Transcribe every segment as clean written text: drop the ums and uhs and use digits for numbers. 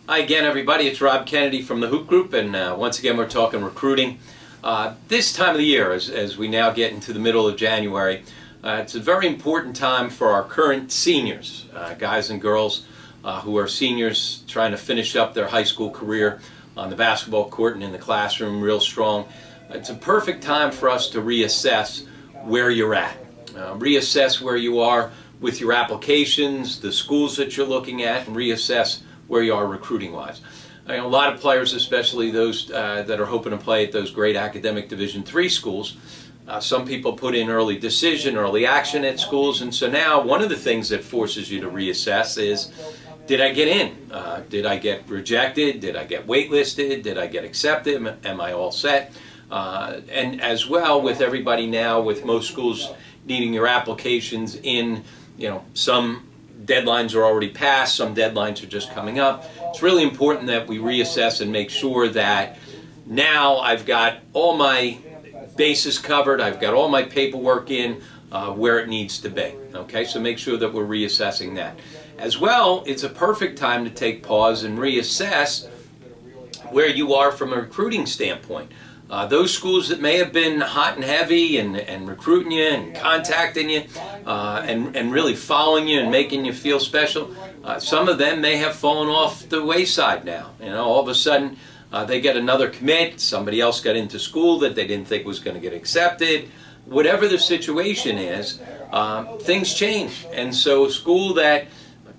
Hi again, everybody. It's Rob Kennedy from the Hoop Group, and once again we're talking recruiting. This time of the year, as we now get into the middle of January, it's a very important time for our current seniors, guys and girls who are seniors trying to finish up their high school career on the basketball court and in the classroom real strong. It's a perfect time for us to reassess where you're at. Reassess where you are with your applications, the schools that you're looking at, and reassess where you are recruiting-wise. A lot of players, especially those that are hoping to play at those great academic Division III schools, some people put in early decision, early action at schools, and so now one of the things that forces you to reassess is, did I get in? Did I get rejected? Did I get waitlisted? Did I get accepted? Am I all set? And as well with everybody now, with most schools needing your applications in, some deadlines are already passed, some deadlines are just coming up. It's really important that we reassess and make sure that now I've got all my bases covered, I've got all my paperwork in where it needs to be. Okay, so make sure that we're reassessing that. As well, it's a perfect time to take pause and reassess where you are from a recruiting standpoint. Those schools that may have been hot and heavy and recruiting you and contacting you and really following you and making you feel special, some of them may have fallen off the wayside now. All of a sudden they get another commit, somebody else got into school that they didn't think was going to get accepted. Whatever the situation is, things change. And so a school that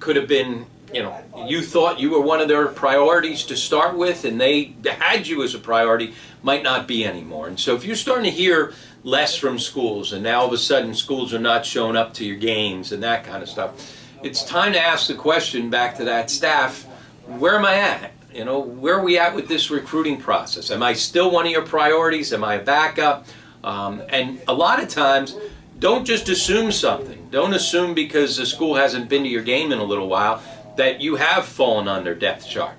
could have been, you thought you were one of their priorities to start with and they had you as a priority, might not be anymore. And so if you're starting to hear less from schools and now all of a sudden schools are not showing up to your games and that kind of stuff, it's time to ask the question back to that staff, where am I at? Where are we at with this recruiting process? Am I still one of your priorities? Am I a backup? And a lot of times, don't just assume something. Don't assume because the school hasn't been to your game in a little while that you have fallen on their depth chart.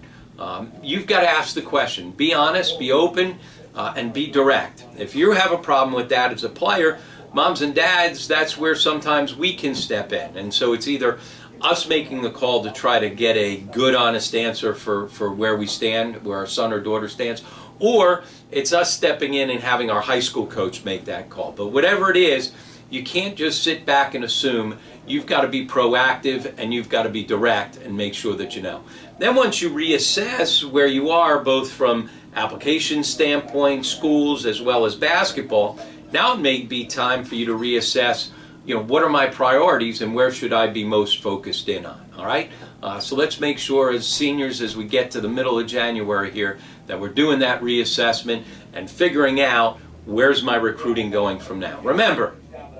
You've got to ask the question. Be honest, be open, and be direct. If you have a problem with that as a player, moms and dads, that's where sometimes we can step in. And so it's either us making the call to try to get a good, honest answer for where we stand, where our son or daughter stands, or it's us stepping in and having our high school coach make that call. But whatever it is, you can't just sit back and assume. You've got to be proactive and you've got to be direct and make sure that you know. Then once you reassess where you are, both from application standpoint, schools, as well as basketball, now it may be time for you to reassess, what are my priorities and where should I be most focused in on, all right? So let's make sure as seniors, as we get to the middle of January here, that we're doing that reassessment and figuring out where's my recruiting going from now. Remember,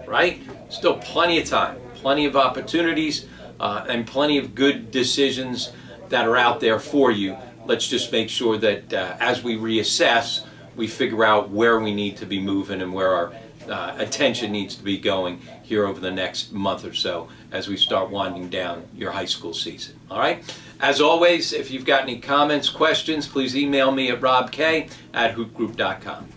right? Still plenty of time, plenty of opportunities, and plenty of good decisions that are out there for you. Let's just make sure that as we reassess, we figure out where we need to be moving and where our attention needs to be going here over the next month or so as we start winding down your high school season. All right? As always, if you've got any comments, questions, please email me at robk@hoopgroup.com.